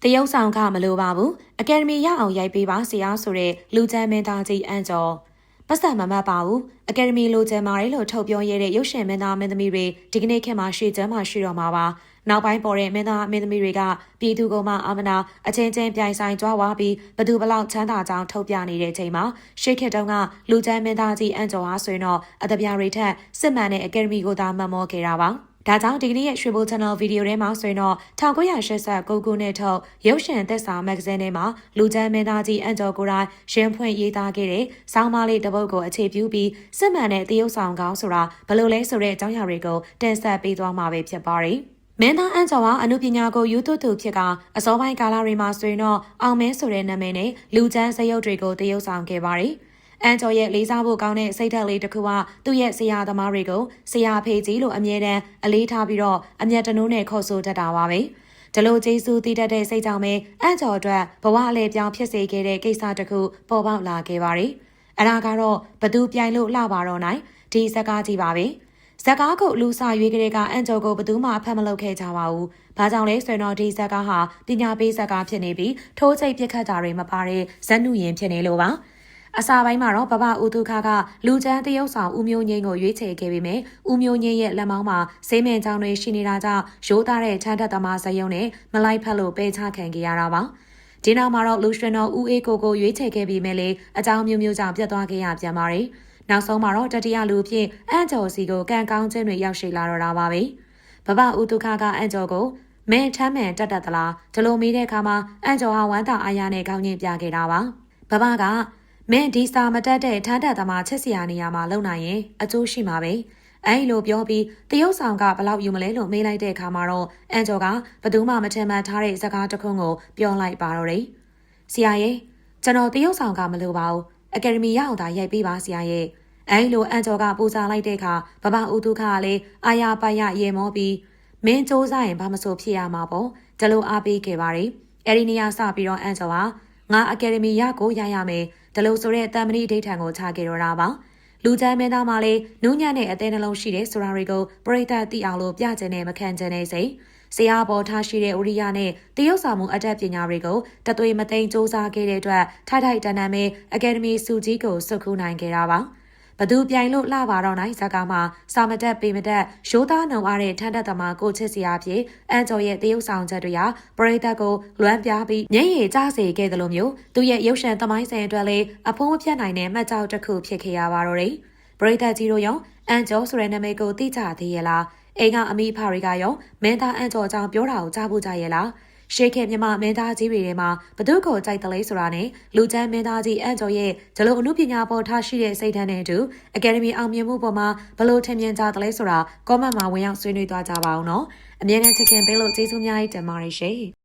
တရုတ်ဆောင်ကမလိုပါဘူးအကယ်ဒမီရအောင်ရိုက်ပေးပါဆရာဆိုတဲ့လူချမ်းမင်းသားကြီးအန်ကျော်ပတ်စံမမတ်ပါဘူးအကယ်ဒမီလိုချမ်းမာတယ်လို့ထုတ်ပြောရတဲ့ရုပ်ရှင်မင်းသားမင်းသမီးတွေဒီကနေ့ခေတ်မှာရှေ့ကျမ်းမှာရှိတော့မှာပါနောက်ပိုင်းပေါ်တဲ့မင်းသားမင်းသမီးတွေကပြည်သူကမှအာမနာအချင်းချင်းပြိုင်ဆိုင်ကြွားဝါပြီးဘသူဘလောက်ချမ်းသာကြောင်းထုတ်ပြနေတဲ့အချိန်မှာရှေ့ခေတ်တုန်းကလူချမ်းမင်းသားကြီးအန်ကျော်ဟာဆိုရင်တော့အတပြားတွေထက်စစ်မှန်တဲ့အကယ်ဒမီကိုသာမှတ်မောခဲ့တာပါဒါကြောင့်ဒီကနေ့ရဲ့ရွှေဘို channel ဗီဒီယိုထဲမှာဆိုရင်တော့1989ခုနှစ်ထုတ်ရုပ်ရှင်သက်စာမဂ္ဂဇင်းထဲမှာလူချမ်းမင်းသားကြီးအန်ကျော်ကိုယ်တိုင်ရင်ဖွင့်ရေးသားခဲ့တဲ့ဆောင်းပါးလေးတစ်ပုဒ်ကိုအခြေပြုပြီးစစ်မှန်တဲ့တရုတ်ဆောင်ကောင်းဆိုတာဘယ်လိုလဲဆိုတဲ့အကြောင်းအရာတွေကိုတင်ဆက်ပေးသွားမှာပဲဖြစ်ပါတယ်မင်းသားအန်ကျော်ဟာအနုပညာကိုယူသွတ်သူဖြစ်ကအစောပိုင်းကာလတွေမှာဆိုရင်တော့အောင်မင်းဆိုတဲ့နာမည်နဲ့လူချမ်းစရုပ်တွေကိုတရုတ်ဆောင်ခဲ့ပါတယ်အန်ကျော်ရဲ့လေးစားဖို့ကောင်းတဲ့စိတ်ဓာတ်လေးတစ်ခုကသူ့ရဲ့ဆရာသမားတွေကိုဆရာဖေကြီးလို့အမြဲတမ်းအလေးထားပြီးတော့အမျက်တနိုးနဲ့ခေါ်ဆိုတတ်တာပါပဲဒီလိုကျေးဇူးတည်တတ်တဲ့စိတ်ကြောင့်ပဲအန်ကျော်အတွက်ဘဝအလဲပြောင်းဖြစ်စေခဲ့တဲ့ကိစ္စတစ်ခုပေါ်ပေါက်လာခဲ့ပါတယ်အဲ့ဒါကတော့ဘသူပြိုင်လို့လှပါတော့နိုင်ဒီဇက်ကားကြီးပါပဲဇက်ကားကိုလူစာရွေးကလေးကအန်ကျော်ကိုဘသူမှဖတ်မလုပ်ခဲ့ကြပါဘူး။ဘာကြောင့်လဲဆိုတော့ဒီဇက်ကားဟာပညာပေးဇက်ကားဖြစ်နေပြီးထိုးချိတ်ပြစ်ခတ်တာတွေမပါတဲ့ဇက်နုရင်ဖြစ်နေလို့ပါ။အစာပိုင်းမှာတော့ဘဘဦးသူခကလူချမ်းတရုတ်ဆောင်ဦးမျိုးငိမ့်ကိုရွေးချယ်ခဲ့ပေမဲ့ဦးမျိုးငိမ့်ရဲ့လက်မောင်းမှာစိမ့်မင်ချောင်းတွေရှိနေတာကြောင့်ရိုးသားတဲ့ချမ်းသက်သမားဇယုံနဲ့မလိုက်ဖက်လို့ပဲချခံခဲ့ရတာပါဒီနောက်မှာတော့လူရှင်တော်ဦးအေးကိုရွေးချယ်ခဲ့ပြီးမဲ့လေအကြောင်းမျိုးမျိုးကြောင့်ပြတ်သွားခဲ့ရပြန်ပါတယ်နောက်ဆုံးမှာတော့တတိယလူဖြစ်အန်ကျော်စီကိုကံကောင်းခြင်းတွေရောက်ရှိလာတော့တာပါပဲဘဘဦးသူခကအန်ကျော်ကိုမင်းထမ်းမှန်တက်တတ်သလားဒီလိုမေးတဲ့အခါမှာအန်ကျော်ဟာဝမ်းသာအားရနဲ့ခေါင်းညင်ပြခဲ့တာပါဘဘကမင်းဒီစာမတက်တဲ့ထမ်းတက်သမားချက်စရာနေရာမှာလုံနိုင်ရင်အကျိုးရှိမှာပဲအဲ့လိုပြောပြီးတရုတ်ဆောင်ကဘလောက်ယူမလဲလို့မေးလိုက်တဲ့အခါမှာတော့အန်ကျော်ကဘသူမှမထင်မှတ်ထားတဲ့စကားတစ်ခုကိုပြောလိုက်ပါတော့တယ်ဆရာရဲ့ကျွန်တော်တရုတ်ဆောင်ကမလိုပါဘူးအကယ်ဒမီရအောင်သာရိုက်ပေးပါဆရာရဲ့အဲ့လိုအန်ကျော်ကပူဇော်လိုက်တဲ့အခါဘဘဦးသူခကလည်းအာရပါရရေမောပြီးမင်းစူးစမ်းရင်ဘာမဆိုဖြစ်ရမှာပေါ့ဒီလိုအားပေးခဲ့ပါတယ်အဲ့ဒီနေရာစပြီးတော့အန်ကျော်ကငါအကယ်ဒမီရကိုရရမယ်ဒါလို့ဆိုတဲ့တမ်မဏိဒိဋ္ဌံကိုချခဲ့တော့တာပါလူချမ်းမင်းသားမှလည်းနူးညံ့တဲ့အသေးနှလုံးရှိတဲ့ဆိုတာတွေကိုပရိသတ်သိအောင်လို့ပြချင်တဲ့မခံချင်တဲ့စိတ်ဆရာပေါ်ထားရှိတဲ့ဥရိယနဲ့တရုတ်ဆောင်မှုအတတ်ပညာတွေကိုတသွေးမသိမ်းစူးစမ်းခဲ့တဲ့အတွက်ထိုက်ထိုက်တန်တန်ပဲအကယ်ဒမီစုကြီးကိုစုခုနိုင်ခဲ့တာပါဘသူပြိုင်လို့လှပါတော့နိုင်ဇာကာမှာစာမတက်ပေမတက်ရိုးသားနှုံအားတဲ့ထန်းတက်သမားကိုချစ်စရာဖြစ်အန်ကျော်ရဲ့တရုတ်ဆောင်ချက်တွေဟာပရိသတ်ကိုလွမ်းပြားပြီးမျက်ရည်ကျစေခဲ့တယ်လို့မျိုးသူရဲ့ရုပ်ရှင်သမိုင်းဆိုင်အတွက်လည်းအဖုံးမပြတ်နိုင်တဲ့မှတ်ကြောက်တစ်ခုဖြစ်ခဲ့ရပါတော့တယ်ပရိသတ်ကြီးတို့ရောအန်ကျော်ဆိုတဲ့နာမည်ကိုသိကြသေးရဲ့လားအိမ်ကအမိဖတွေကရောမင်းသားအန်ကျော်အကြောင်းပြောတာကိုကြားဖို့ကြရဲ့လားရှေးခေတ်မြမမင်းသားကြီးတွေထဲမှာဘသူကိုကြိုက်တယ်လဲဆိုတာနဲ့လူချမ်းမင်းသားကြီးအန်ကျော်ရဲ့ဂျလိုအမှုပညာပေါ်ထားရှိတဲ့စိတ်ဓာတ်နဲ့အတူအကယ်ဒမီအောင်မြင်မှုပေါ်မှာဘလို့ထင်မြင်ကြတယ်လဲဆိုတာကောမန့်မှာဝင်ရောက်ဆွေးနွေးသွားကြပါအောင်နော်အမြဲတမ်းချစ်ခင်ပေးလို့ကျေးဇူးများတင်ပါတယ်ရှင်